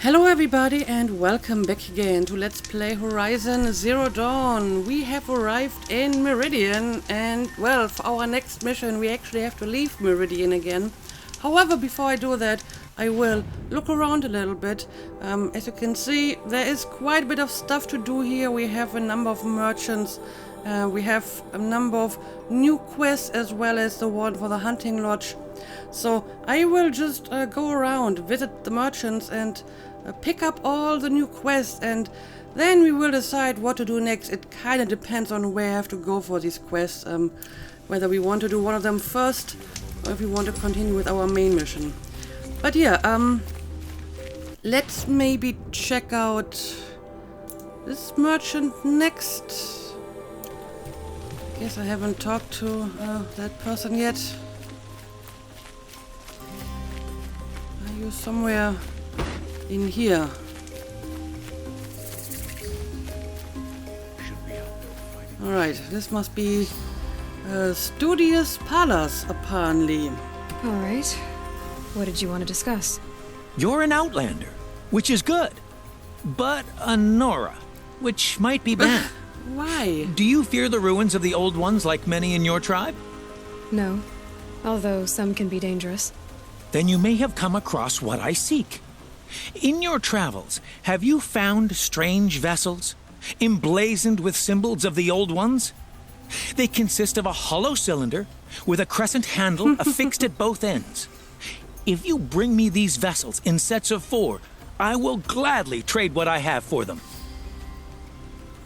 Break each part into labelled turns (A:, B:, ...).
A: Hello everybody and welcome back again to Let's Play Horizon Zero Dawn. We have arrived in Meridian and, well, for our next mission we actually have to leave Meridian again. However, before I do that, I will look around a little bit. As you can see, there is quite a bit of stuff to do here. We have a number of merchants. We have a number of new quests as well as the one for the hunting lodge. So I will just go around, visit the merchants and pick up all the new quests, and then we will decide what to do next. It kind of depends on where I have to go for these quests, whether we want to do one of them first or if we want to continue with our main mission. But yeah, let's maybe check out this merchant next. Guess I haven't talked to that person yet. Are you somewhere in here? Alright, this must be Studious Palace, apparently.
B: Alright. What did you want to discuss?
C: You're an outlander, which is good. But a Nora, which might be bad.
A: Why?
C: Do you fear the ruins of the old ones like many in your tribe?
B: No. Although some can be dangerous.
C: Then you may have come across what I seek. In your travels, have you found strange vessels, emblazoned with symbols of the old ones? They consist of a hollow cylinder with a crescent handle affixed at both ends. If you bring me these vessels in sets of 4, I will gladly trade what I have for them.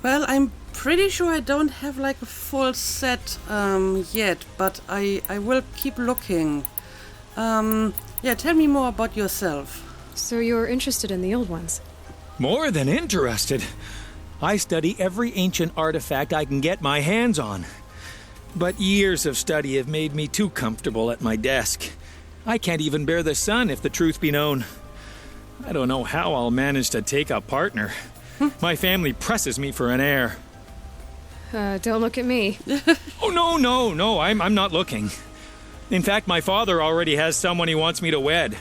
A: Well, I'm pretty sure I don't have like a full set yet, but I will keep looking. Yeah, tell me more about yourself.
B: So you're interested in the old ones?
C: More than interested. I study every ancient artifact I can get my hands on. But years of study have made me too comfortable at my desk. I can't even bear the sun, if the truth be known. I don't know how I'll manage to take a partner. My family presses me for an heir.
B: Don't look at me.
C: Oh, no, I'm not looking. In fact, my father already has someone he wants me to wed.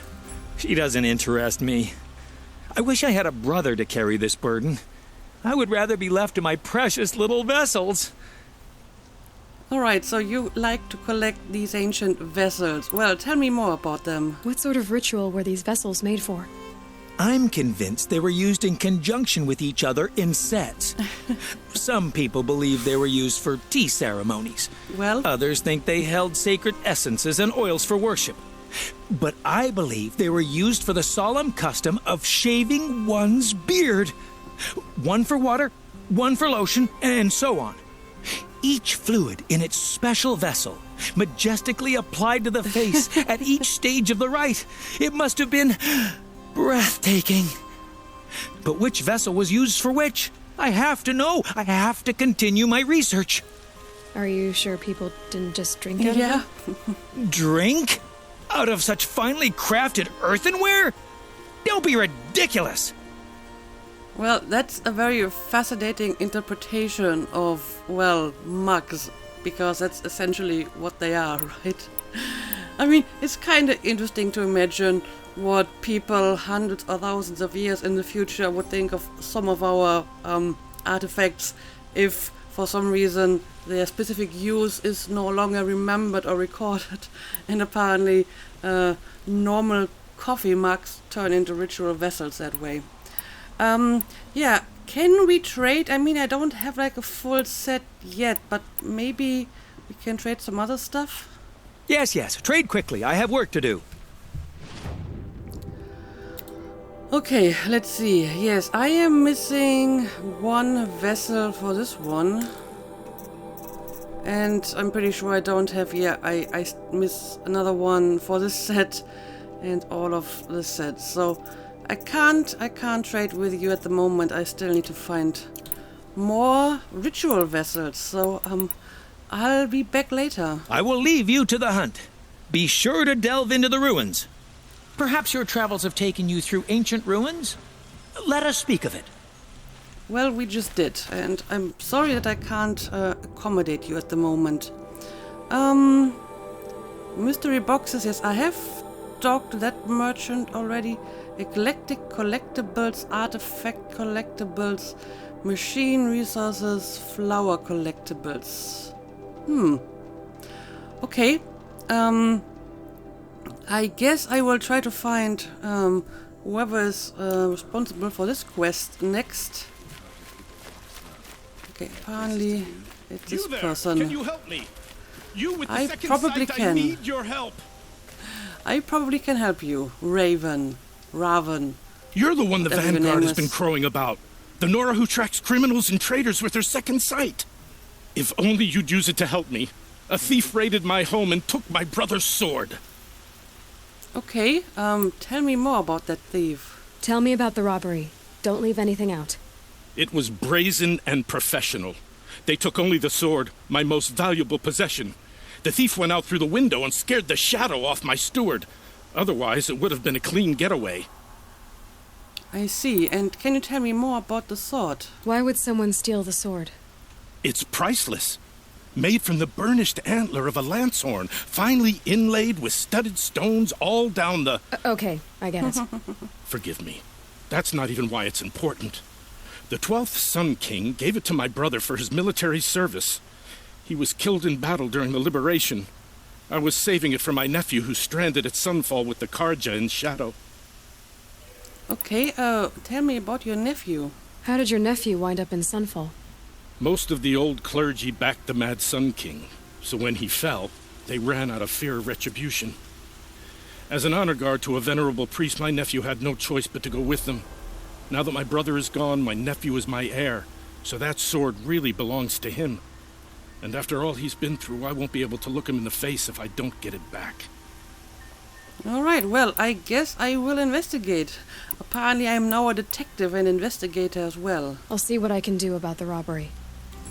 C: She doesn't interest me. I wish I had a brother to carry this burden. I would rather be left to my precious little vessels.
A: Alright, so you like to collect these ancient vessels. Well, tell me more about them.
B: What sort of ritual were these vessels made for?
C: I'm convinced they were used in conjunction with each other in sets. Some people believe they were used for tea ceremonies.
A: Well,
C: Others think they held sacred essences and oils for worship. But I believe they were used for the solemn custom of shaving one's beard. One for water, one for lotion, and so on. Each fluid in its special vessel, majestically applied to the face at each stage of the rite. It must have been breathtaking. But which vessel was used for which? I have to know. I have to continue my research.
B: Are you sure people didn't just drink out
A: yeah.
B: of them?
C: Drink? Out of such finely crafted earthenware? Don't be ridiculous!
A: Well, that's a very fascinating interpretation of, well, mugs, because that's essentially what they are, right? I mean, it's kind of interesting to imagine what people hundreds or thousands of years in the future would think of some of our artifacts if, for some reason, their specific use is no longer remembered or recorded, and apparently normal coffee mugs turn into ritual vessels that way. Yeah, can we trade? I mean, I don't have like a full set yet, but maybe we can trade some other stuff?
C: Yes, trade quickly. I have work to do.
A: Okay, let's see. Yes, I am missing one vessel for this one. And I'm pretty sure I don't have, yeah, I miss another one for this set and all of the sets. So I can't trade with you at the moment. I still need to find more ritual vessels. So I'll be back later.
C: I will leave you to the hunt. Be sure to delve into the ruins. Perhaps your travels have taken you through ancient ruins? Let us speak of it.
A: Well, we just did, and I'm sorry that I can't accommodate you at the moment. Mystery boxes, yes, I have talked to that merchant already. Eclectic collectibles, artifact collectibles, machine resources, flower collectibles. Okay. I guess I will try to find whoever is responsible for this quest next. Okay, apparently it's this person.
D: Can you help me? You with the
A: I
D: second
A: probably
D: sight,
A: can.
D: I need your help.
A: I probably can help you, Raven.
D: You're the one the
A: Whatever your
D: Vanguard
A: name
D: has been
A: is.
D: crowing about. The Nora who tracks criminals and traitors with her second sight. If only you'd use it to help me. A thief raided my home and took my brother's sword.
A: Okay, tell me more about that thief.
B: Tell me about the robbery. Don't leave anything out.
D: It was brazen and professional. They took only the sword, my most valuable possession. The thief went out through the window and scared the shadow off my steward. Otherwise, it would have been a clean getaway.
A: I see, and can you tell me more about the sword?
B: Why would someone steal the sword?
D: It's priceless. Made from the burnished antler of a lancehorn, finely inlaid with studded stones all down the...
B: Okay, I get it.
D: Forgive me. That's not even why it's important. The 12th Sun King gave it to my brother for his military service. He was killed in battle during the liberation. I was saving it for my nephew who's stranded at Sunfall with the Karja in Shadow.
A: Okay, tell me about your nephew.
B: How did your nephew wind up in Sunfall?
D: Most of the old clergy backed the Mad Sun King, so when he fell, they ran out of fear of retribution. As an honor guard to a venerable priest, my nephew had no choice but to go with them. Now that my brother is gone, my nephew is my heir, so that sword really belongs to him. And after all he's been through, I won't be able to look him in the face if I don't get it back.
A: Alright, well, I guess I will investigate. Apparently I'm now a detective and investigator as well.
B: I'll see what I can do about the robbery.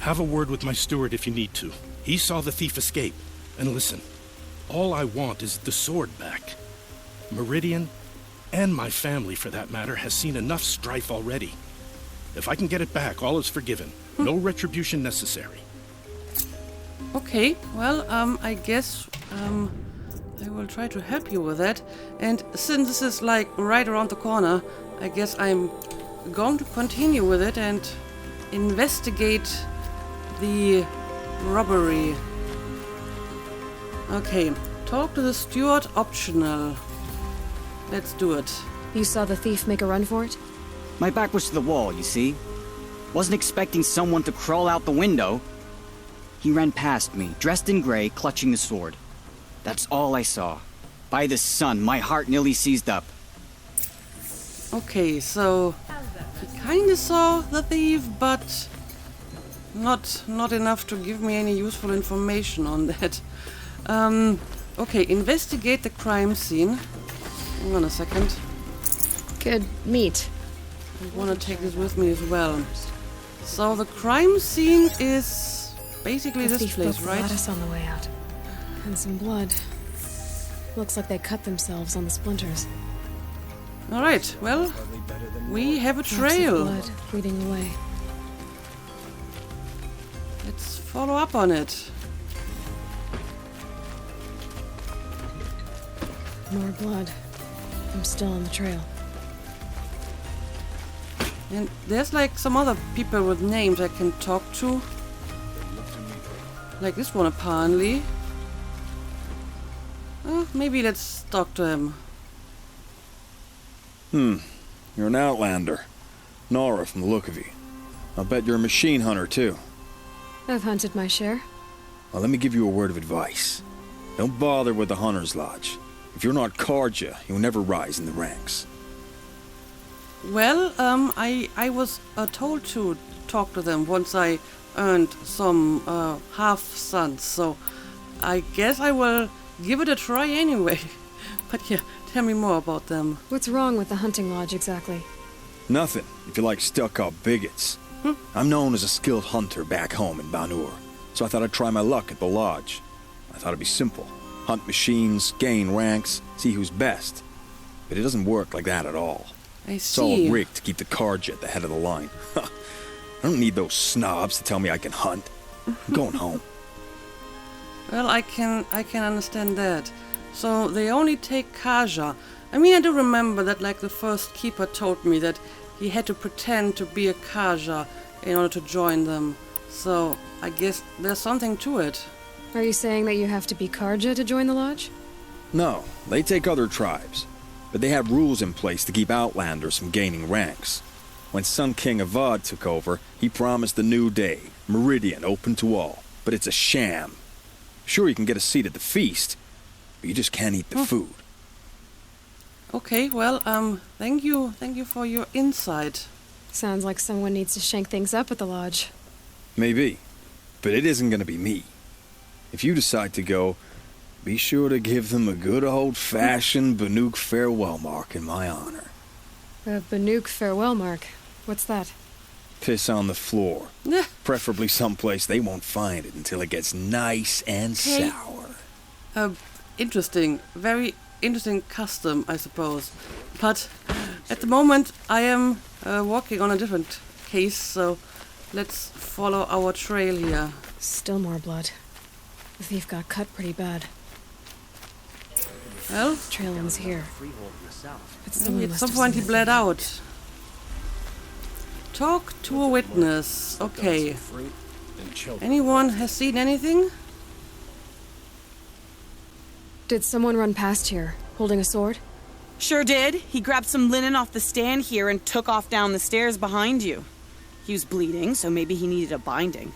D: Have a word with my steward if you need to. He saw the thief escape. And listen, all I want is the sword back. Meridian, and my family for that matter, has seen enough strife already. If I can get it back, all is forgiven. No retribution necessary.
A: Okay, well, I guess, I will try to help you with that. And since this is like right around the corner, I guess I'm going to continue with it and investigate the robbery. Okay, talk to the steward, optional. Let's do it.
B: You saw the thief make a run for it?
E: My back was to the wall, you see? Wasn't expecting someone to crawl out the window. He ran past me, dressed in gray, clutching the sword. That's all I saw. By the sun, my heart nearly seized up.
A: Okay, so he kinda saw the thief, but not enough to give me any useful information on that. Okay, investigate the crime scene. Hang on a second.
B: Good meat.
A: I want to take this with me as well. So the crime scene is basically
B: The
A: this
B: thief
A: place,
B: broke the
A: right?
B: lattice on the way out. And some blood. Looks like they cut themselves on the splinters.
A: Alright, well, we have a
B: Lots of
A: trail.
B: blood leading away.
A: Let's follow up on it.
B: More blood. I'm still on the trail.
A: And there's like some other people with names I can talk to. Like this one apparently. Maybe let's talk to him.
F: You're an outlander. Nora from the look of you. I'll bet you're a machine hunter too.
B: I've hunted my share.
F: Well, let me give you a word of advice. Don't bother with the Hunter's Lodge. If you're not Karja, you'll never rise in the ranks.
A: Well, I was told to talk to them once I earned some half-sons, so I guess I will give it a try anyway. But yeah, tell me more about them.
B: What's wrong with the hunting lodge exactly?
F: Nothing, if you like stuck-up bigots. I'm known as a skilled hunter back home in Banur, so I thought I'd try my luck at the lodge. I thought it'd be simple. Hunt machines, gain ranks, see who's best. But it doesn't work like that at all.
A: I
F: It's all
A: see.
F: rigged to keep the Karja at the head of the line. I don't need those snobs to tell me I can hunt. I'm going home.
A: Well, I can understand that. So they only take Kaja. I mean, I do remember that, like, the first keeper told me that he had to pretend to be a Kaja in order to join them. So I guess there's something to it.
B: Are you saying that you have to be Karja to join the lodge?
F: No, they take other tribes. But they have rules in place to keep outlanders from gaining ranks. When Sun King Avad took over, he promised a new day, Meridian open to all. But it's a sham. Sure, you can get a seat at the feast, but you just can't eat the food.
A: Okay, well, thank you for your insight.
B: Sounds like someone needs to shake things up at the lodge.
F: Maybe, but it isn't gonna be me. If you decide to go, be sure to give them a good old-fashioned Banuk farewell mark in my honor.
B: A Banuk farewell mark. What's that?
F: Piss on the floor.
A: Yeah.
F: Preferably someplace they won't find it until it gets nice and
A: Okay.
F: sour.
A: Interesting. Very interesting custom, I suppose. But at the moment, I am walking on a different case, so let's follow our trail here.
B: Still more blood. The thief got cut pretty bad.
A: Well,
B: Trail ends here. But someone
A: maybe at
B: must
A: some
B: have
A: point he
B: seen it.
A: bled out. Talk to a witness. Okay. Anyone has seen anything?
B: Did someone run past here, holding a sword?
G: Sure did. He grabbed some linen off the stand here and took off down the stairs behind you. He was bleeding, so maybe he needed a binding.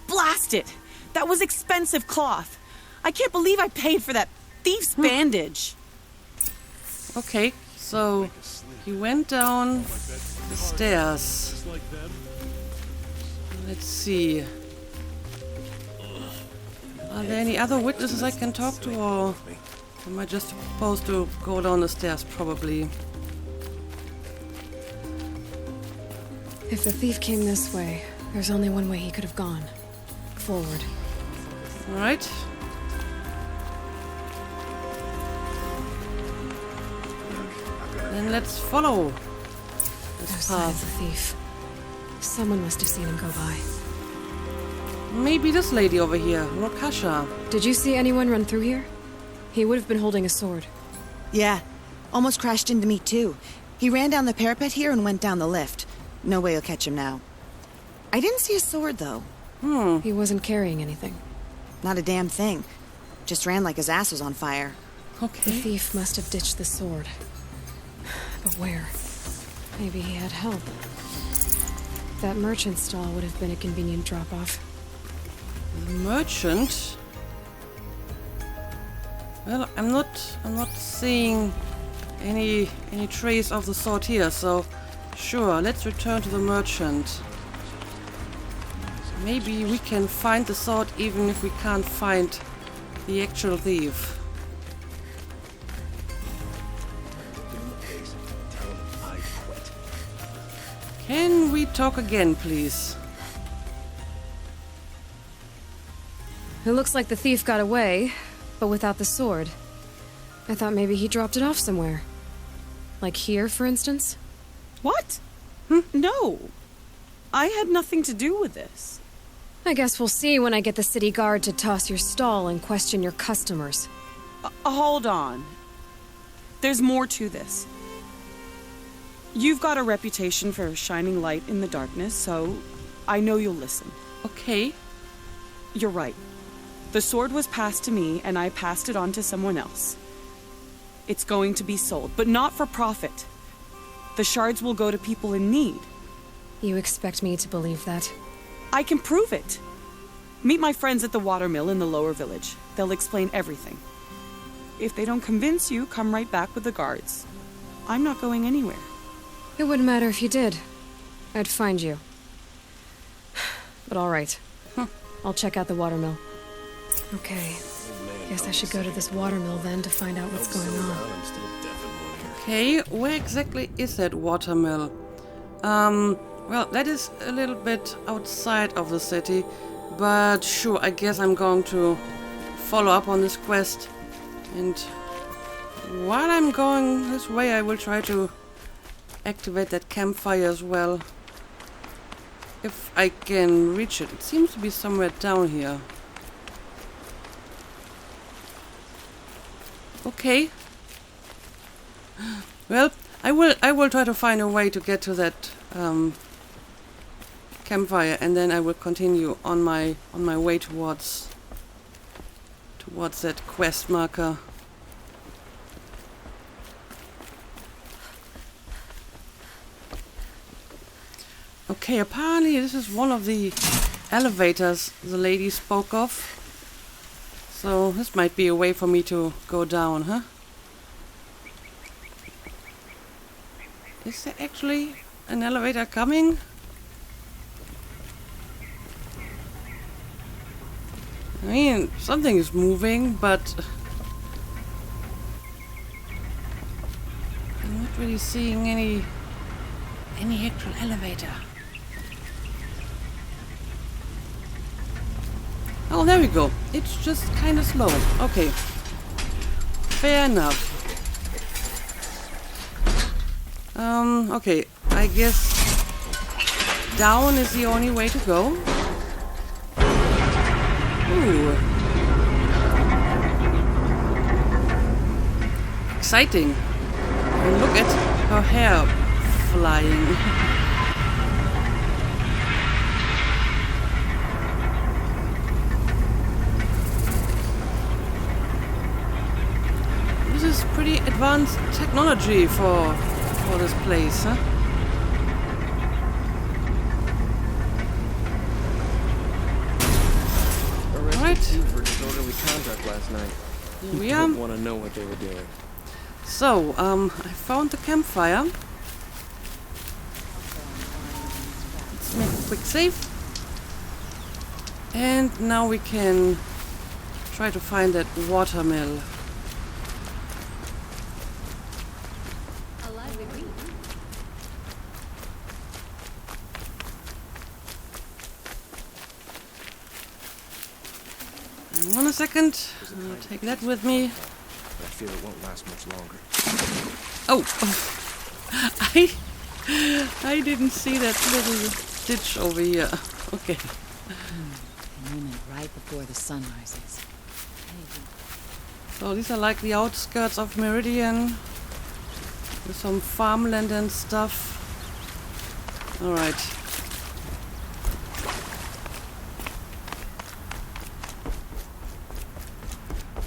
G: Blast it! That was expensive cloth. I can't believe I paid for that thief's bandage.
A: Okay, so he went down the stairs. Let's see. Are there any other witnesses I can talk to, or am I just supposed to go down the stairs? Probably.
B: If the thief came this way, there's only one way he could have gone. Forward.
A: Alright. Then let's follow
B: No
A: this
B: sign of
A: path.
B: the thief. Someone must have seen him go by.
A: Maybe this lady over here, Rokasha.
B: Did you see anyone run through here? He would have been holding a sword.
H: Yeah, almost crashed into me too. He ran down the parapet here and went down the lift. No way you'll catch him now. I didn't see a sword though.
B: He wasn't carrying anything.
H: Not a damn thing. Just ran like his ass was on fire.
B: The
A: Okay.
B: thief must have ditched the sword. But where? Maybe he had help. That merchant stall would have been a convenient drop-off.
A: The merchant. Well, I'm not seeing any trace of the sword here, so sure, let's return to the merchant. Maybe we can find the sword even if we can't find the actual thief. Can we talk again, please?
B: It looks like the thief got away, but without the sword. I thought maybe he dropped it off somewhere. Like here, for instance?
G: What? No. I had nothing to do with this.
B: I guess we'll see when I get the city guard to toss your stall and question your customers.
G: Hold on. There's more to this. You've got a reputation for shining light in the darkness, so I know you'll listen.
A: Okay.
G: You're right. The sword was passed to me, and I passed it on to someone else. It's going to be sold, but not for profit. The shards will go to people in need.
B: You expect me to believe that?
G: I can prove it. Meet my friends at the watermill in the lower village. They'll explain everything. If they don't convince you, come right back with the guards. I'm not going anywhere.
B: It wouldn't matter if you did. I'd find you. But all right. I'll check out the watermill. Okay. Guess I should go to this watermill then to find out what's going on.
A: Okay, where exactly is that watermill? Well, that is a little bit outside of the city, but sure, I guess I'm going to follow up on this quest. And while I'm going this way, I will try to activate that campfire as well. If I can reach it. It seems to be somewhere down here. Okay. Well, I will try to find a way to get to that campfire, and then I will continue on my way towards that quest marker. Okay, apparently this is one of the elevators the lady spoke of. So this might be a way for me to go down, huh? Is there actually an elevator coming? I mean, something is moving, but I'm not really seeing any actual elevator. Oh, there we go. It's just kind of slow. Okay. Fair enough. Okay. I guess down is the only way to go. Ooh. Exciting. And look at her hair flying. This is pretty advanced technology for this place, huh? Alright.
I: For disorderly conduct last night.
A: Here we are.
I: Want to know what they were doing.
A: So, I found the campfire. Let's make a quick save. And now we can try to find that watermill. Hang on a second. I'll take that with me.
I: I fear it won't last much longer.
A: Oh, I didn't see that little ditch over here. Okay.
J: A moment right before the sun rises.
A: So these are like the outskirts of Meridian, with some farmland and stuff. All right.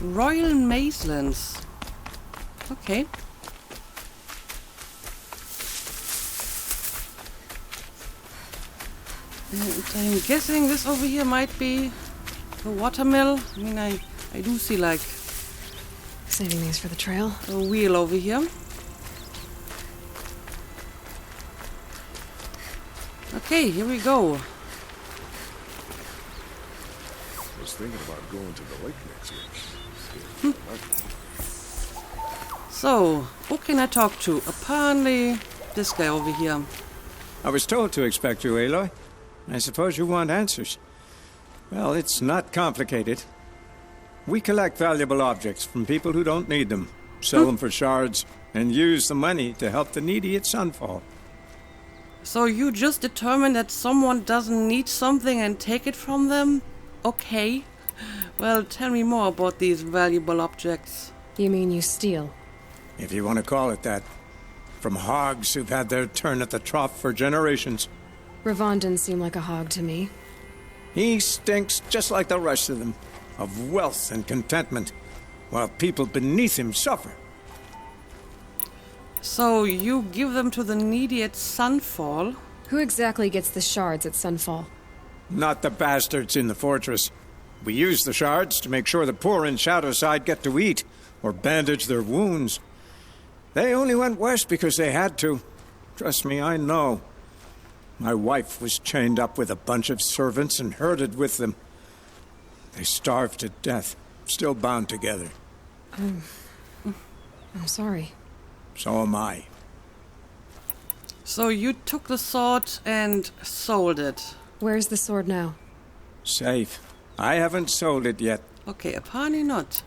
A: Royal Mazelands. Okay. And I'm guessing this over here might be the watermill. I mean, I do see like
B: Saving these for the trail.
A: a wheel over here. Okay, here we go.
K: I was thinking about going to the lake next week.
A: So, who can I talk to? Apparently, this guy over here.
L: I was told to expect you, Aloy. I suppose you want answers. Well, it's not complicated. We collect valuable objects from people who don't need them, sell them for shards, and use the money to help the needy at Sunfall.
A: So you just determined that someone doesn't need something and take it from them? Okay. Well, tell me more about these valuable objects.
B: You mean you steal?
L: If you want to call it that. From hogs who've had their turn at the trough for generations.
B: Ravon didn't seem like a hog to me.
L: He stinks just like the rest of them, of wealth and contentment, while people beneath him suffer.
A: So you give them to the needy at Sunfall?
B: Who exactly gets the shards at Sunfall?
L: Not the bastards in the fortress. We use the shards to make sure the poor in Shadowside get to eat, or bandage their wounds. They only went west because they had to. Trust me, I know. My wife was chained up with a bunch of servants and herded with them. They starved to death, still bound together.
B: I'm sorry.
L: So am I.
A: So you took the sword and sold it?
B: Where's the sword now?
L: Safe. I haven't sold it yet.
A: Okay, apparently not.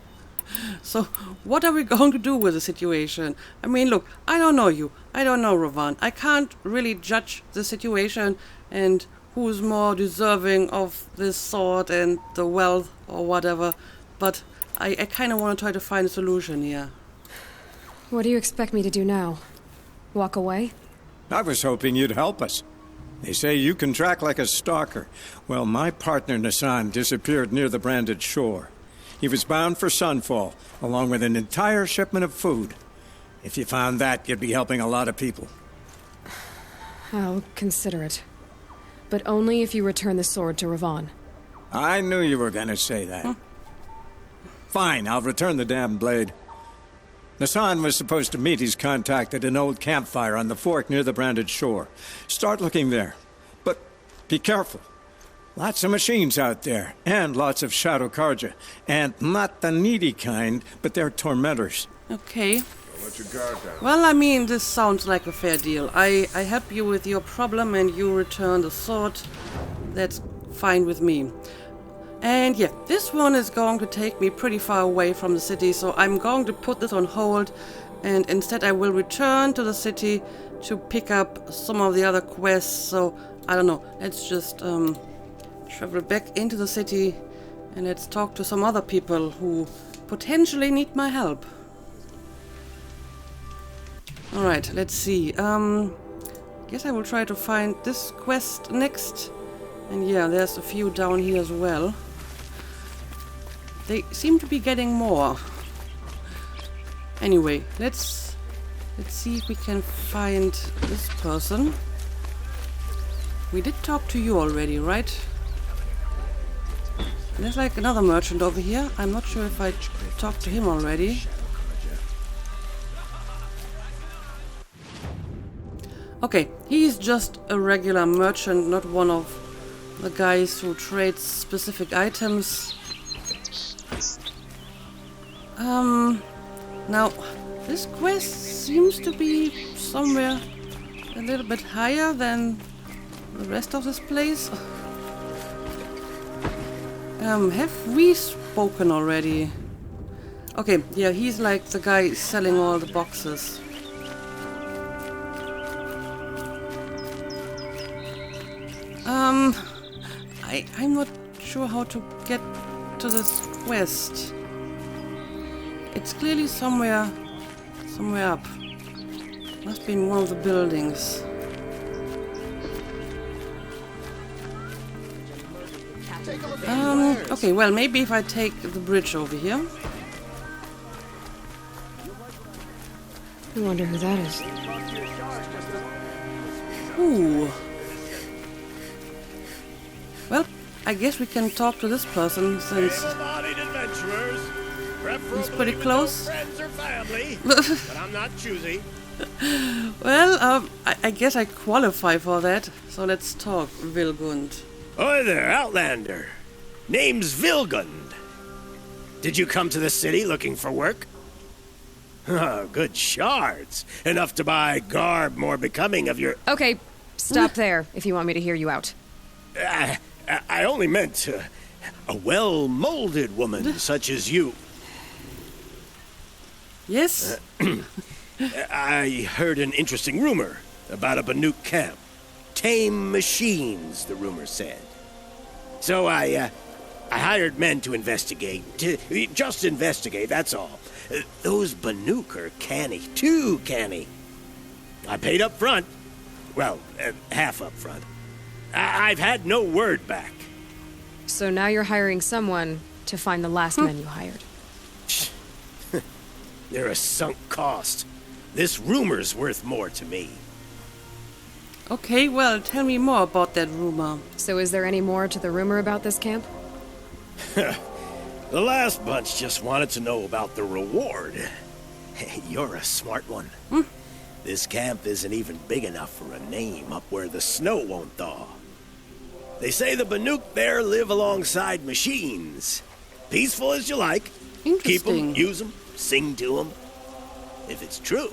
A: So, what are we going to do with the situation? I mean, look, I don't know you. I don't know Ravon. I can't really judge the situation and who's more deserving of this sword and the wealth or whatever. But I kind of want to try to find a solution here.
B: What do you expect me to do now? Walk away?
L: I was hoping you'd help us. They say you can track like a stalker. Well, my partner Nassan disappeared near the branded shore. He was bound for Sunfall, along with an entire shipment of food. If you found that, you'd be helping a lot of people.
B: I'll consider it. But only if you return the sword to Ravon.
L: I knew you were going to say that. Fine, I'll return the damn blade. Nassan was supposed to meet his contact at an old campfire on the fork near the branded shore. Start looking there. But be careful. Lots of machines out there, and lots of Shadow Karja. And not the needy kind, but they're tormentors.
A: Okay.
K: Don't let your guard down.
A: Well, I mean, this sounds like a fair deal. I help you with your problem and you return the sword. That's fine with me. And yeah, this one is going to take me pretty far away from the city, so I'm going to put this on hold, and instead I will return to the city to pick up some of the other quests. So, I don't know, let's just travel back into the city and let's talk to some other people who potentially need my help. Alright, let's see. Guess I will try to find this quest next. And yeah, there's a few down here as well. They seem to be getting more. Anyway, let's see if we can find this person. We did talk to you already, right? And there's like another merchant over here. I'm not sure if I talked to him already. Okay, he's just a regular merchant, not one of the guys who trades specific items. Now, this quest seems to be somewhere a little bit higher than the rest of this place. Have we spoken already? Okay, yeah, he's like the guy selling all the boxes. I'm not sure how to get to this quest. It's clearly somewhere up. Must be in one of the buildings. Okay, well, maybe if I take the bridge over here.
B: I wonder who that is.
A: Ooh. Well, I guess we can talk to this person since he's pretty close.
M: But I'm not choosy.
A: Well, I guess I qualify for that. So let's talk, Vilgund.
M: Oi there, Outlander. Name's Vilgund. Did you come to the city looking for work? Oh, good shards. Enough to buy garb more becoming of your...
B: Okay, stop there if you want me to hear you out.
M: I only meant a well-molded woman such as you.
A: Yes?
M: I heard an interesting rumor about a Banuk camp. Tame machines, the rumor said. So I hired men to investigate. Just investigate, that's all. Those Banuk are canny, too canny. I paid up front. Well, half up front. I've had no word back.
B: So now you're hiring someone to find the last men you hired.
M: They're a sunk cost. This rumor's worth more to me.
A: Okay, well, tell me more about that rumor.
B: So is there any more to the rumor about this camp?
M: The last bunch just wanted to know about the reward. Hey, you're a smart one. This camp isn't even big enough for a name up where the snow won't thaw. They say the Banuk there live alongside machines. Peaceful as you like. Keep them, use them, sing to them. If it's true,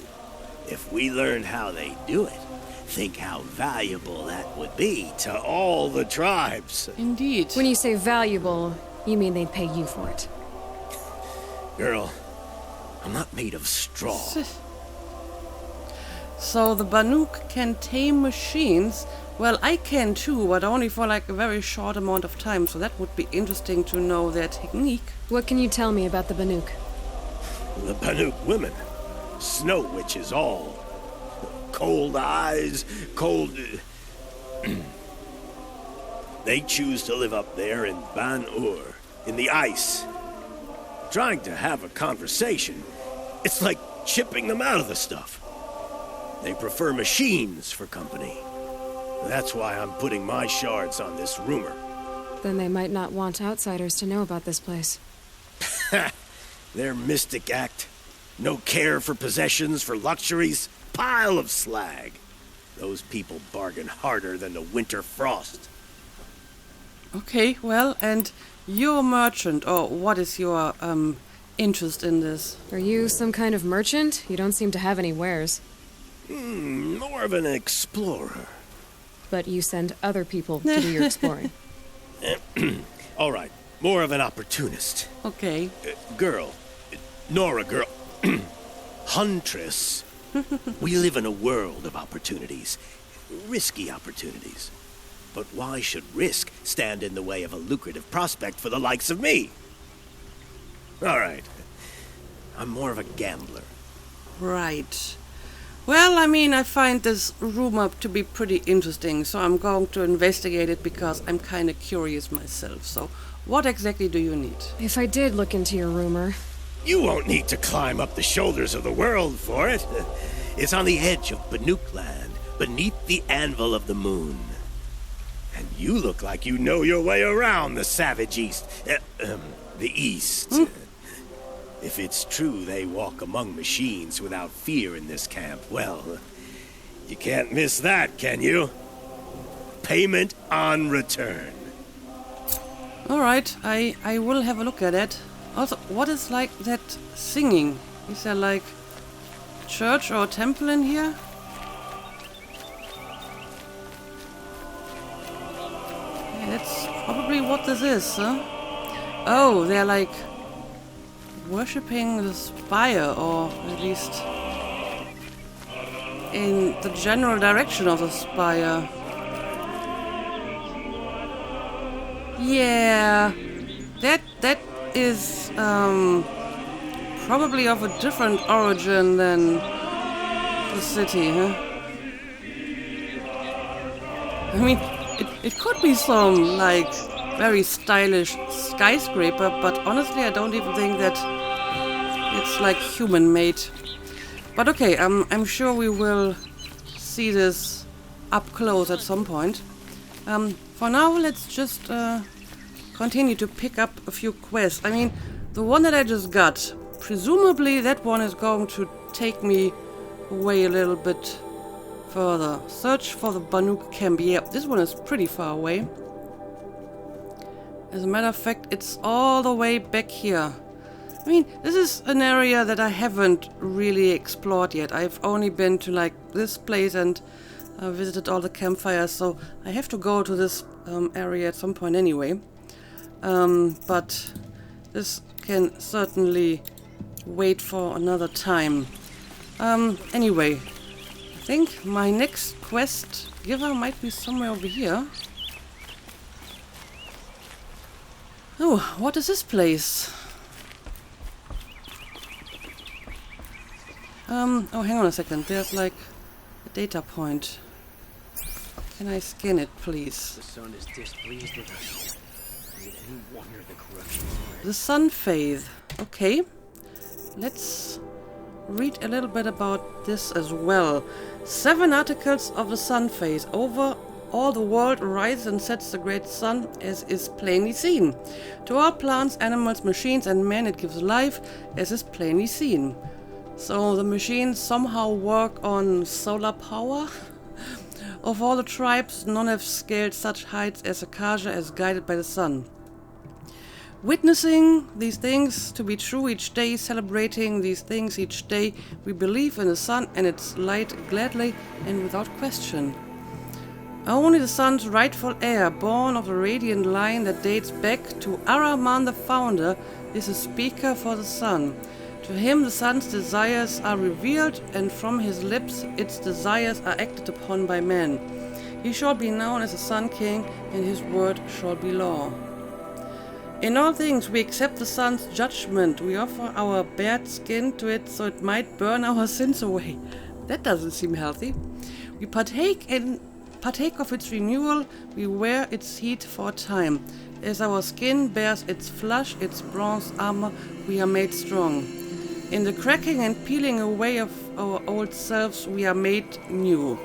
M: if we learned how they do it, think how valuable that would be to all the tribes.
A: Indeed.
B: When you say valuable, you mean they'd pay you for it.
M: Girl, I'm not made of straw.
A: So the Banuk can tame machines, Well, I can too, but only for like a very short amount of time, so that would be interesting to know their technique.
B: What can you tell me about the Banuk?
M: The Banuk women. Snow witches all. Cold eyes, cold... They choose to live up there in Ban-Ur, in the ice. Trying to have a conversation, it's like chipping them out of the stuff. They prefer machines for company. That's why I'm putting my shards on this rumor.
B: Then they might not want outsiders to know about this place.
M: Their mystic act. No care for possessions, for luxuries. Pile of slag. Those people bargain harder than the winter frost.
A: Okay, well, and you're a merchant, or what is your interest in this?
B: Are you some kind of merchant? You don't seem to have any wares.
M: More of an explorer.
B: But you send other people to do your exploring.
M: All right, more of an opportunist.
A: Okay.
M: Girl. Nora girl. Huntress. We live in a world of opportunities. Risky opportunities. But why should risk stand in the way of a lucrative prospect for the likes of me? All right. I'm more of a gambler.
A: Right. Well, I mean, I find this rumor to be pretty interesting, so I'm going to investigate it because I'm kind of curious myself. So, what exactly do you need?
B: If I did look into your rumor...
M: You won't need to climb up the shoulders of the world for it. It's on the edge of Banuk land, beneath the anvil of the moon. And you look like you know your way around the savage east. The east. If it's true they walk among machines without fear in this camp, well, you can't miss that, can you? Payment on return.
A: Alright, I will have a look at it. Also, what is like that singing? Is there like church or temple in here? Yeah, that's probably what this is, huh? Oh, they're like worshipping the spire, or at least in the general direction of the spire. Yeah, that is probably of a different origin than the city, huh? I mean, it could be some, like, very stylish skyscraper, but honestly I don't even think that it's, like, human-made. But okay, I'm sure we will see this up close at some point. For now, let's just continue to pick up a few quests. I mean, the one that I just got, presumably that one is going to take me away a little bit further. Search for the Banuk camp. Yeah, this one is pretty far away. As a matter of fact, it's all the way back here. I mean, this is an area that I haven't really explored yet. I've only been to, like, this place and visited all the campfires, so I have to go to this area at some point anyway. But this can certainly wait for another time. Anyway, I think my next quest giver might be somewhere over here. Oh, what is this place? Oh, hang on a second. There's like a data point. Can I scan it, please?
I: The sun is displeased with us. Is it any wonder the corruption?
A: The Sun Faith. Okay. Let's read a little bit about this as well. 7 articles of the Sun Faith. Over all the world rises and sets the great sun, as is plainly seen. To all plants, animals, machines, and men it gives life, as is plainly seen. So the machines somehow work on solar power? Of all the tribes, none have scaled such heights as Acacia, as guided by the sun. Witnessing these things to be true each day, celebrating these things each day, we believe in the sun and its light gladly and without question. Only the sun's rightful heir, born of the radiant line that dates back to Araman the founder, is a speaker for the sun. To him the sun's desires are revealed, and from his lips its desires are acted upon by man. He shall be known as the Sun King, and his word shall be law. In all things we accept the sun's judgment. We offer our bared skin to it so it might burn our sins away. That doesn't seem healthy. We partake of its renewal. We wear its heat for a time. As our skin bears its flesh, its bronze armor, we are made strong. In the cracking and peeling away of our old selves, we are made new.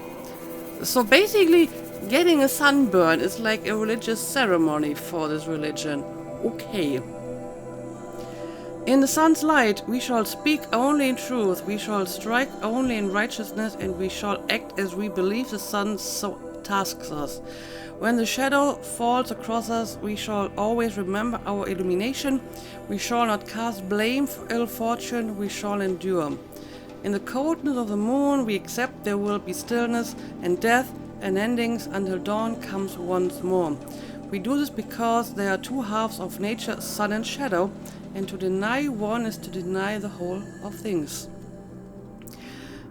A: So basically, getting a sunburn is like a religious ceremony for this religion. Okay. In the sun's light, we shall speak only in truth, we shall strike only in righteousness, and we shall act as we believe the sun so tasks us. When the shadow falls across us, we shall always remember our illumination. We shall not cast blame for ill fortune, we shall endure. In the coldness of the moon, we accept there will be stillness and death and endings until dawn comes once more. We do this because there are two halves of nature, sun and shadow, and to deny one is to deny the whole of things.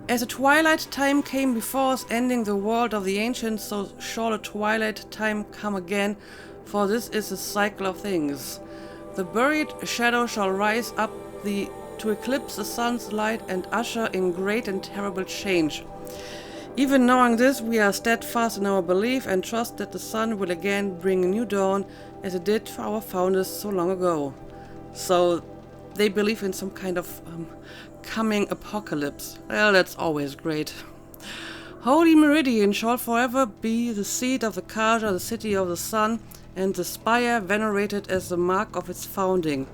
A: As a twilight time came before us, ending the world of the ancients, so shall a twilight time come again, for this is the cycle of things. The buried shadow shall rise up to eclipse the sun's light and usher in great and terrible change. Even knowing this, we are steadfast in our belief and trust that the sun will again bring a new dawn, as it did for our founders so long ago. So, they believe in some kind of coming apocalypse. Well, that's always great. Holy Meridian shall forever be the seat of the Kaja, the city of the sun, and the spire venerated as the mark of its founding.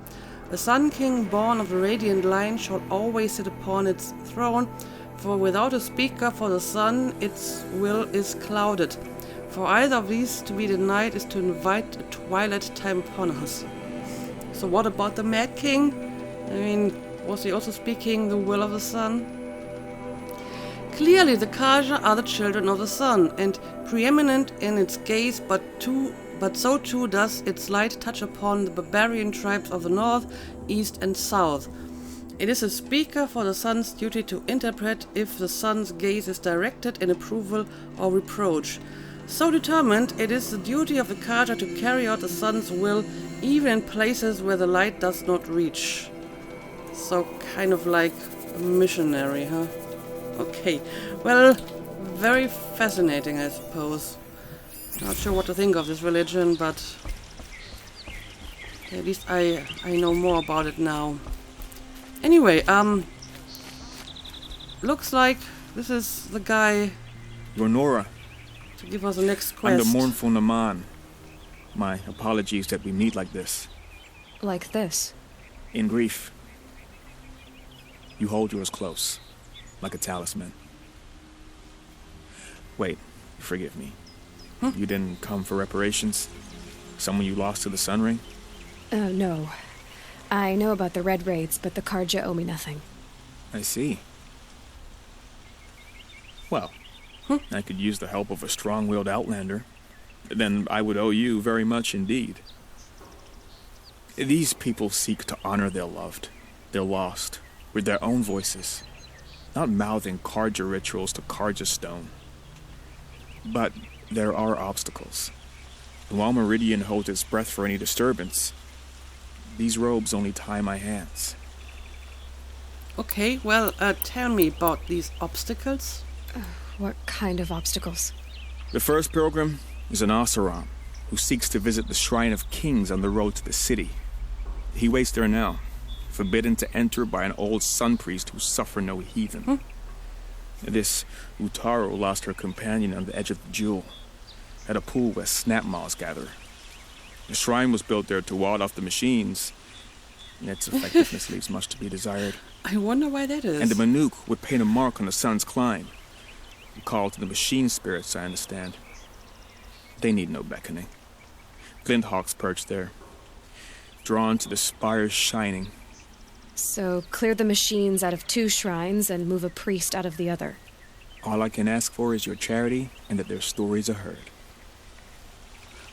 A: The Sun King, born of the radiant line, shall always sit upon its throne, for without a speaker for the sun, its will is clouded. For either of these to be denied is to invite a twilight time upon us. So what about the Mad King? I mean, was he also speaking the will of the sun? Clearly the Kaja are the children of the sun, and preeminent in its gaze, but so too does its light touch upon the barbarian tribes of the north, east and south. It is a speaker for the sun's duty to interpret if the sun's gaze is directed in approval or reproach. So determined, it is the duty of the Kaja to carry out the sun's will, even in places where the light does not reach. So kind of like a missionary, huh? Okay, well, very fascinating, I suppose. Not sure what to think of this religion, but at least I know more about it now. Anyway, looks like this is the guy
N: Ronora,
A: to give us the next
N: I'm
A: quest.
N: the mournful Naman. My apologies that we meet like this.
B: Like this?
N: In grief. You hold yours close, like a talisman. Wait, forgive me. You didn't come for reparations? Someone you lost to the Sun Ring?
B: No. I know about the Red Raids, but the Karja owe me nothing.
N: I see. Well, I could use the help of a strong-willed outlander. Then I would owe you very much indeed. These people seek to honor their loved, their lost, with their own voices, not mouthing Karja rituals to Karja stone. But there are obstacles. While Meridian holds its breath for any disturbance, these robes only tie my hands.
A: Okay, well, tell me about these obstacles.
B: What kind of obstacles?
N: The first pilgrim is an Asaram, who seeks to visit the Shrine of Kings on the road to the city. He waits there now, forbidden to enter by an old sun priest who suffer no heathen. This Utaro lost her companion on the edge of the jewel, at a pool where snap moths gather. The shrine was built there to ward off the machines, and its effectiveness leaves much to be desired.
A: I wonder why that is.
N: And the Manuk would paint a mark on the sun's climb, a call to the machine spirits, I understand. They need no beckoning. Glinthawks perch there, drawn to the spire's shining.
B: So clear the machines out of two shrines and move a priest out of the other.
N: All I can ask for is your charity and that their stories are heard.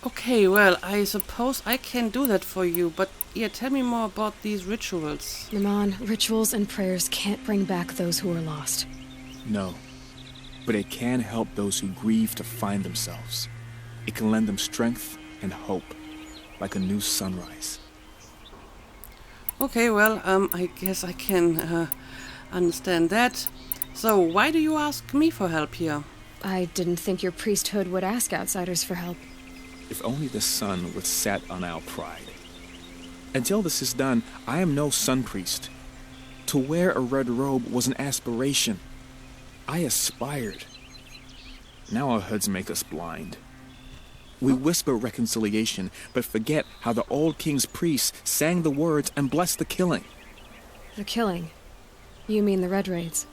A: Okay, well, I suppose I can do that for you, but yeah, tell me more about these rituals.
B: Naman, rituals and prayers can't bring back those who are lost.
N: No. but it can help those who grieve to find themselves. It can lend them strength and hope, like a new sunrise.
A: Okay, well, I guess I can understand that. So, why do you ask me for help here?
B: I didn't think your priesthood would ask outsiders for help.
N: If only the sun would set on our pride. Until this is done, I am no sun priest. To wear a red robe was an aspiration. I aspired. Now our hoods make us blind. We whisper reconciliation, but forget how the old king's priests sang the words and blessed the killing.
B: The killing? You mean the Red Raids?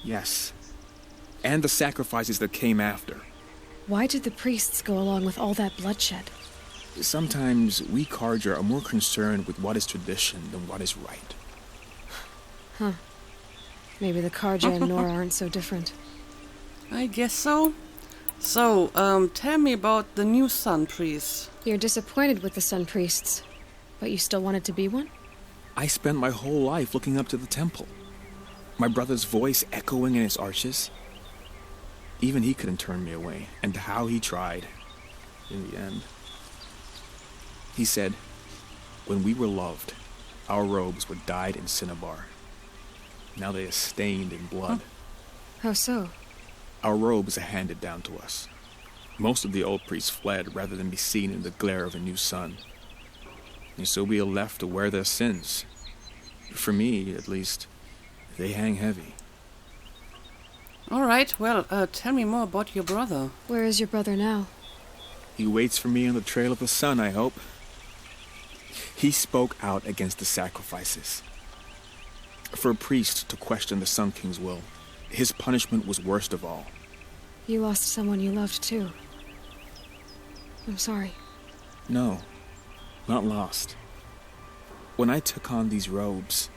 N: Yes. And the sacrifices that came after.
B: Why did the priests go along with all that bloodshed?
N: Sometimes we Carja are more concerned with what is tradition than what is right.
B: Huh. Maybe the Carja and Nora aren't so different.
A: I guess so. So, tell me about the new Sun Priest.
B: You're disappointed with the Sun Priests, but you still wanted to be one?
N: I spent my whole life looking up to the temple. My brother's voice echoing in its arches. Even he couldn't turn me away, and how he tried. In the end. He said, when we were loved, our robes were dyed in cinnabar. Now they are stained in blood.
B: How so?
N: Our robes are handed down to us. Most of the old priests fled rather than be seen in the glare of a new sun. And so we are left to wear their sins. For me, at least, they hang heavy.
A: Alright, well, tell me more about your brother.
B: Where is your brother now?
N: He waits for me on the trail of the sun, I hope. He spoke out against the sacrifices. For a priest to question the Sun King's will, his punishment was worst of all.
B: You lost someone you loved, too. I'm sorry.
N: No, not lost. When I took on these robes,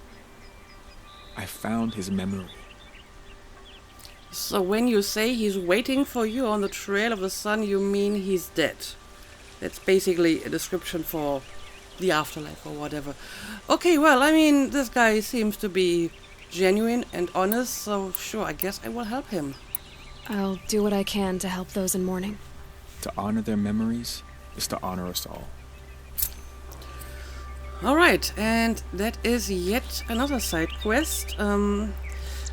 N: I found his memory.
A: So when you say he's waiting for you on the trail of the sun, you mean he's dead. That's basically a description for the afterlife or whatever. Okay, well, I mean, this guy seems to be genuine and honest, so sure, I guess I will help him.
B: I'll do what I can to help those in mourning.
N: To honor their memories is to honor us all.
A: Alright, and that is yet another side quest.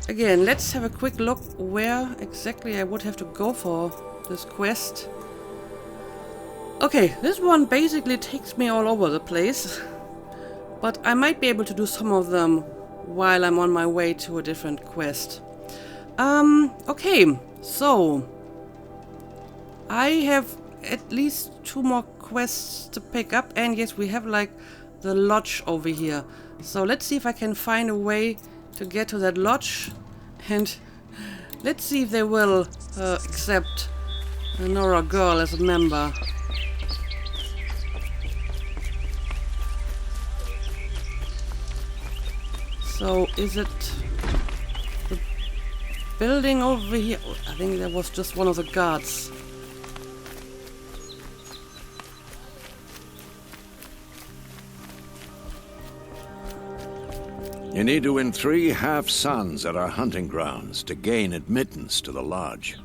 A: Again, let's have a quick look where exactly I would have to go for this quest. Okay, this one basically takes me all over the place, but I might be able to do some of them while I'm on my way to a different quest. Okay, so I have at least 2 more quests to pick up, and yes, we have like the lodge over here. So let's see if I can find a way to get to that lodge, and let's see if they will accept a Nora girl as a member. So is it the building over here? I think that was just one of the guards.
O: You need to win 3 half-suns at our hunting grounds to gain admittance to the lodge.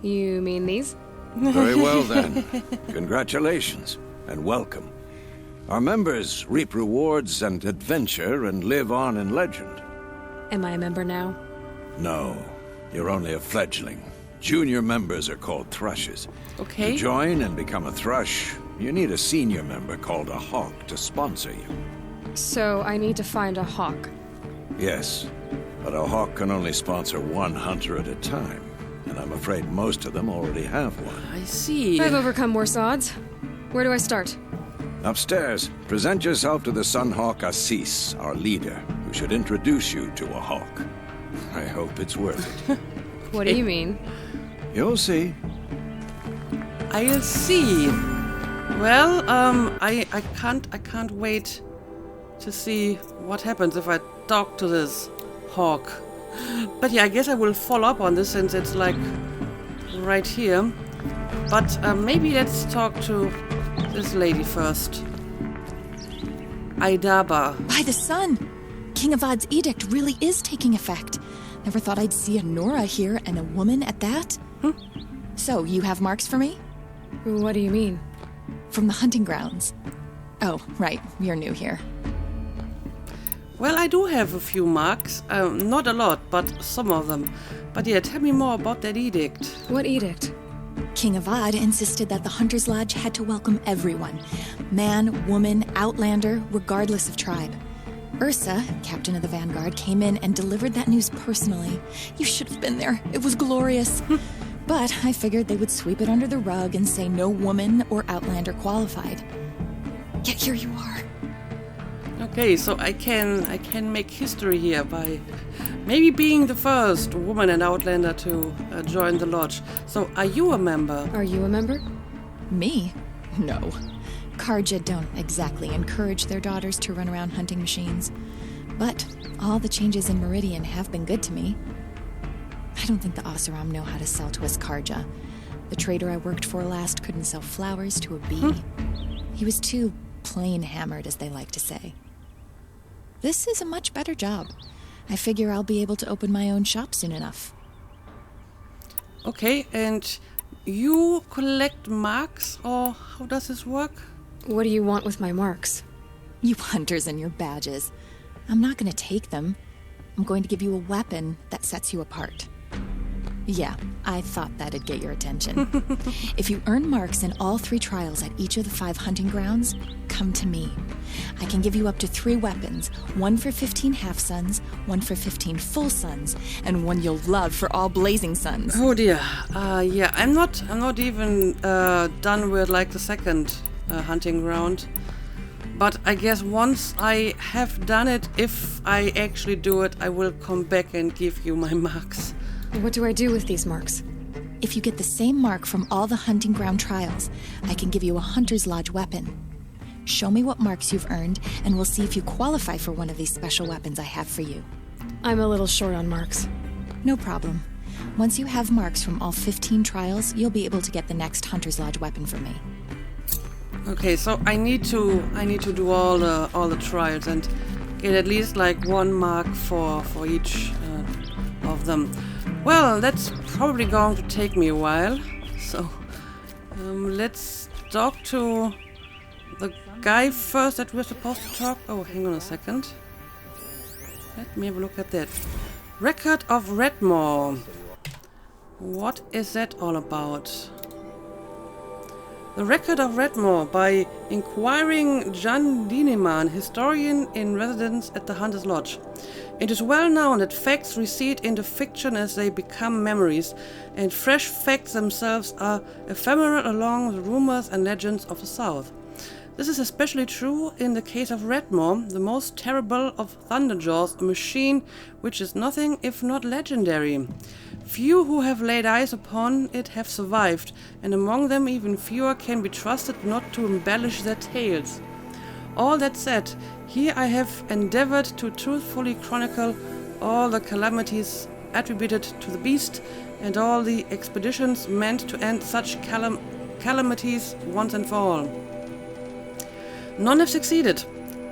B: You mean these?
O: Very well then. Congratulations and welcome. Our members reap rewards and adventure and live on in legend.
B: Am I a member now?
O: No, you're only a fledgling. Junior members are called thrushes.
A: Okay.
O: To join and become a thrush, you need a senior member called a hawk to sponsor you.
B: So I need to find a hawk.
O: Yes, but a hawk can only sponsor 1 hunter at a time, and I'm afraid most of them already have one.
A: I see.
B: I've overcome worse odds. Where do I start?
O: Upstairs, present yourself to the Sunhawk Assis, our leader, who should introduce you to a hawk. I hope it's worth it.
B: What do you mean?
O: You'll see.
A: I'll see. Well, I can't wait to see what happens if I talk to this hawk. But yeah, I guess I will follow up on this since it's like right here. But maybe let's talk to this lady first. Aidaba.
P: By the sun! King Avad's edict really is taking effect. Never thought I'd see a Nora here, and a woman at that. So, you have marks for me?
B: What do you mean?
P: From the hunting grounds. Oh, right. You're new here.
A: Well, I do have a few marks. Not a lot, but some of them. But yeah, tell me more about that edict.
B: What edict?
P: King Avad insisted that the Hunter's Lodge had to welcome everyone. Man, woman, outlander, regardless of tribe. Ursa, captain of the Vanguard, came in and delivered that news personally. You should have been there. It was glorious. But I figured they would sweep it under the rug and say no woman or outlander qualified. Yet here you are.
A: Okay, so I can make history here by maybe being the first woman and outlander to join the lodge. So, are you a member?
B: Are you a member?
P: Me? No. Karja don't exactly encourage their daughters to run around hunting machines. But all the changes in Meridian have been good to me. I don't think the Oseram know how to sell to us Karja. The trader I worked for last couldn't sell flowers to a bee. He was too plain hammered, as they like to say. This is a much better job. I figure I'll be able to open my own shop soon enough.
A: Okay, and you collect marks, or how does this work?
B: What do you want with my marks?
P: You hunters and your badges. I'm not going to take them. I'm going to give you a weapon that sets you apart. Yeah, I thought that'd get your attention. If you earn marks in all 3 trials at each of the 5 hunting grounds, come to me. I can give you up to 3 weapons, 1 for 15 half-suns, 1 for 15 full suns, and 1 you'll love for all blazing suns.
A: Oh dear. Yeah, I'm not even done with like the second hunting ground. But I guess once I have done it, if I actually do it, I will come back and give you my marks.
B: What do I do with these marks?
P: If you get the same mark from all the hunting ground trials, I can give you a Hunter's Lodge weapon. Show me what marks you've earned, and we'll see if you qualify for one of these special weapons I have for you.
B: I'm a little short on marks.
P: No problem. Once you have marks from all 15 trials, you'll be able to get the next Hunter's Lodge weapon from me.
A: Okay, so I need to do all the trials and get at least like 1 mark for each of them. Well, that's probably going to take me a while. So let's talk to the guy first that we're supposed to talk. Oh, hang on a second. Let me have a look at that. Record of Redmore. What is that all about? The Record of Redmore by inquiring Jan Dieneman, historian in residence at the Hunter's Lodge. It is well known that facts recede into fiction as they become memories, and fresh facts themselves are ephemeral along the rumors and legends of the South. This is especially true in the case of Redmore, the most terrible of Thunderjaws, a machine which is nothing if not legendary. Few who have laid eyes upon it have survived, and among them even fewer can be trusted not to embellish their tales. All that said, here I have endeavored to truthfully chronicle all the calamities attributed to the beast, and all the expeditions meant to end such calamities once and for all. None have succeeded.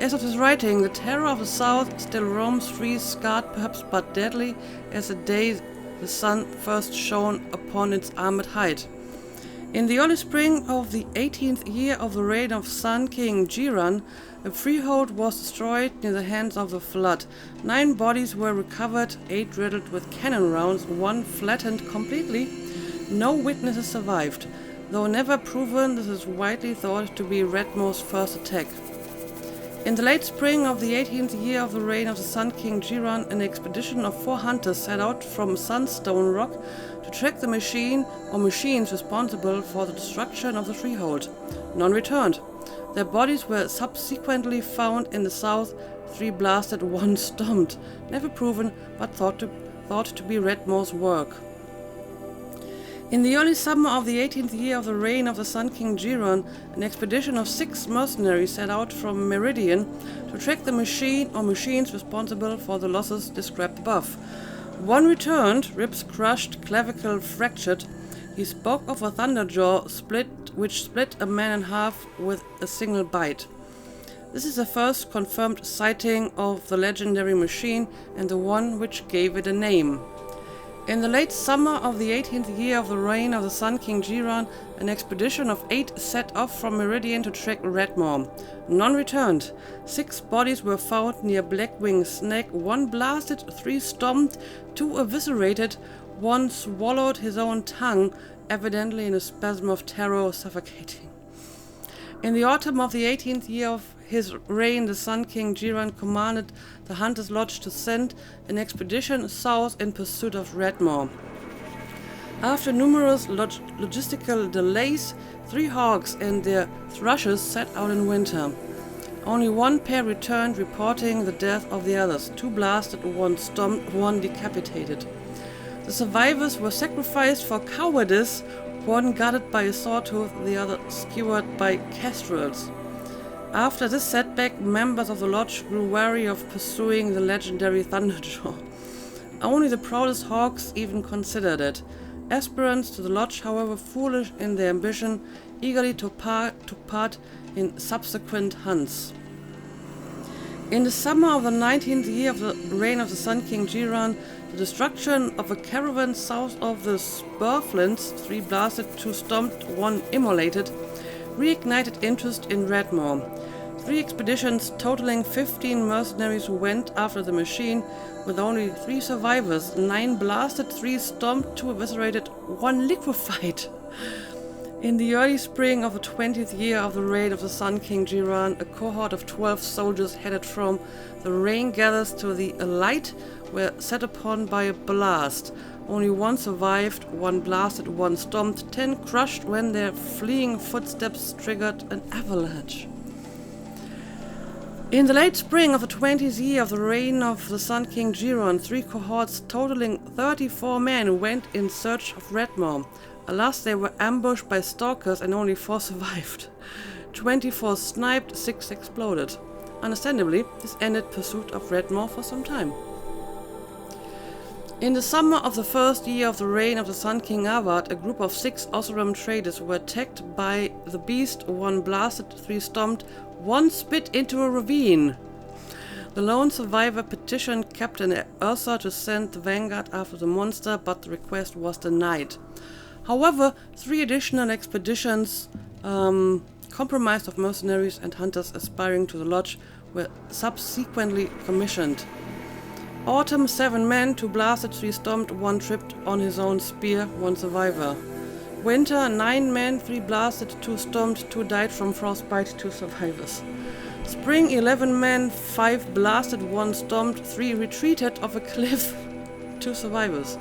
A: As of this writing, the terror of the South still roams free, scarred perhaps but deadly as the day the sun first shone upon its armored height. In the early spring of the 18th year of the reign of Sun King Jiran, a freehold was destroyed near the hands of the flood. 9 bodies were recovered, 8 riddled with cannon rounds, 1 flattened completely. No witnesses survived. Though never proven, this is widely thought to be Redmore's first attack. In the late spring of the 18th year of the reign of the Sun King Jiran, an expedition of 4 hunters set out from Sunstone Rock to track the machine or machines responsible for the destruction of the freehold. None returned. Their bodies were subsequently found in the south, 3 blasted, 1 stomped. Never proven, but thought to be Redmore's work. In the early summer of the 18th year of the reign of the Sun King Jiran, an expedition of 6 mercenaries set out from Meridian to track the machine or machines responsible for the losses described above. 1 returned, ribs crushed, clavicle fractured. He spoke of a thunderjaw which split a man in half with a single bite. This is the first confirmed sighting of the legendary machine and the one which gave it a name. In the late summer of the 18th year of the reign of the Sun King Jiran, an expedition of 8 set off from Meridian to track Redmore. None returned. 6 bodies were found near Blackwing Snake, 1 blasted, 3 stomped, 2 eviscerated, 1 swallowed his own tongue, evidently in a spasm of terror, suffocating. In the autumn of the 18th year of his reign, the Sun King Jiran commanded the Hunter's Lodge to send an expedition south in pursuit of Redmore. After numerous logistical delays, 3 hawks and their thrushes set out in winter. Only 1 pair returned, reporting the death of the others, 2 blasted, 1 stomped, 1 decapitated. The survivors were sacrificed for cowardice, 1 gutted by a sawtooth, the other skewered by kestrels. After this setback, members of the lodge grew wary of pursuing the legendary Thunderjaw. Only the proudest hawks even considered it. Aspirants to the lodge, however foolish in their ambition, eagerly took part in subsequent hunts. In the summer of the 19th year of the reign of the Sun King Jiran, the destruction of a caravan south of the Spurflints, 3 blasted, 2 stomped, 1 immolated, reignited interest in Redmore. 3 expeditions totaling 15 mercenaries went after the machine, with only 3 survivors, 9 blasted, 3 stomped, 2 eviscerated, 1 liquefied. In the early spring of the 20th year of the reign of the Sun King Jiran, a cohort of 12 soldiers headed from the rain gathers to the Elite were set upon by a blast. Only 1 survived, 1 blasted, 1 stomped, 10 crushed when their fleeing footsteps triggered an avalanche. In the late spring of the 20th year of the reign of the Sun King Jiran, 3 cohorts totaling 34 men went in search of Redmore. Alas, they were ambushed by stalkers and only 4 survived. 24 sniped, 6 exploded. Understandably, this ended pursuit of Redmore for some time. In the summer of the first year of the reign of the Sun King Avad, a group of 6 Oseram traders were attacked by the beast, 1 blasted, 3 stomped, 1 spit into a ravine. The lone survivor petitioned Captain Ursa to send the vanguard after the monster, but the request was denied. However, 3 additional expeditions, comprised of mercenaries and hunters aspiring to the lodge, were subsequently commissioned. Autumn, 7 men, 2 blasted, 3 stomped, 1 tripped on his own spear, 1 survivor. Winter, 9 men, 3 blasted, 2 stomped, 2 died from frostbite, 2 survivors. Spring, 11 men, 5 blasted, 1 stomped, 3 retreated off a cliff, 2 survivors.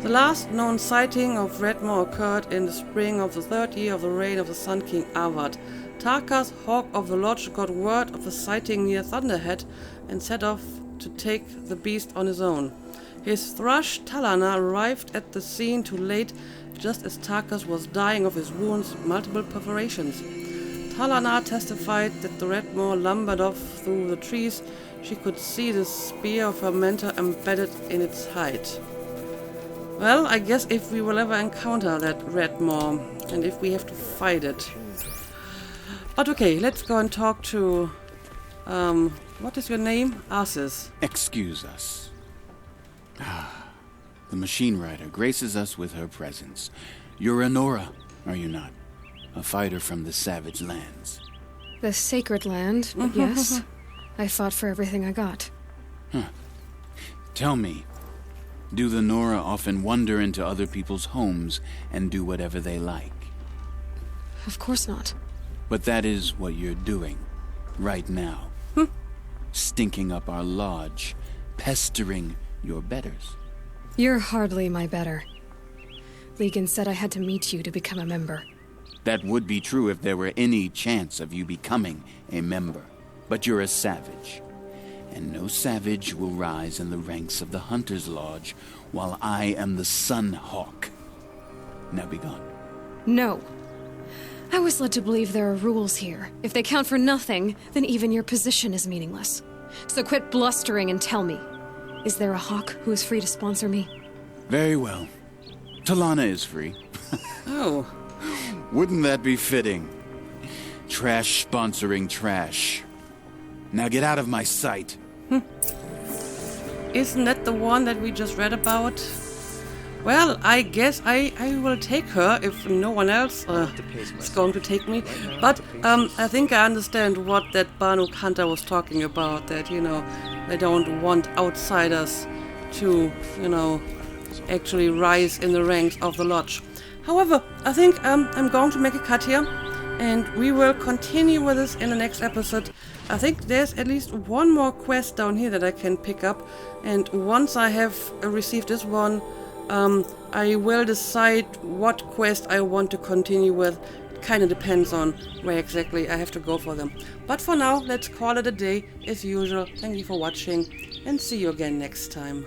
A: The last known sighting of Redmore occurred in the spring of the 3rd year of the reign of the Sun King Avad. Tarkas, Hawk of the Lodge, got word of the sighting near Thunderhead and set off to take the beast on his own. His thrush, Talana, arrived at the scene too late, just as Tarkas was dying of his wounds, multiple perforations. Talana testified that the Redmore lumbered off through the trees. She could see the spear of her mentor embedded in its hide. Well, I guess if we will ever encounter that Redmore, and if we have to fight it. But okay, let's go and talk to, what is your name? Arsis.
Q: Excuse us. The machine rider graces us with her presence. You're Anora, are you not? A fighter from the savage lands.
B: The sacred land, but yes. I fought for everything I got.
Q: Tell me, do the Nora often wander into other people's homes and do whatever they like?
B: Of course not.
Q: But that is what you're doing, right now. Stinking up our lodge, pestering your betters.
B: You're hardly my better. Legan said I had to meet you to become a member.
Q: That would be true if there were any chance of you becoming a member. But you're a savage. And no savage will rise in the ranks of the Hunter's Lodge while I am the Sun Hawk. Now be gone.
B: No. I was led to believe there are rules here. If they count for nothing, then even your position is meaningless. So quit blustering and tell me. Is there a hawk who is free to sponsor me?
Q: Very well. Talana is free.
A: Oh.
Q: Wouldn't that be fitting? Trash sponsoring trash. Now get out of my sight.
A: Isn't that the one that we just read about? Well, I guess I will take her if no one else is going to take me. But I think I understand what that Banuk hunter was talking about. That, you know, they don't want outsiders to, you know, actually rise in the ranks of the lodge. However, I think I'm going to make a cut here. And we will continue with this in the next episode. I think there's at least one more quest down here that I can pick up. And once I have received this one, I will decide what quest I want to continue with. It kind of depends on where exactly I have to go for them. But for now, let's call it a day as usual. Thank you for watching and see you again next time.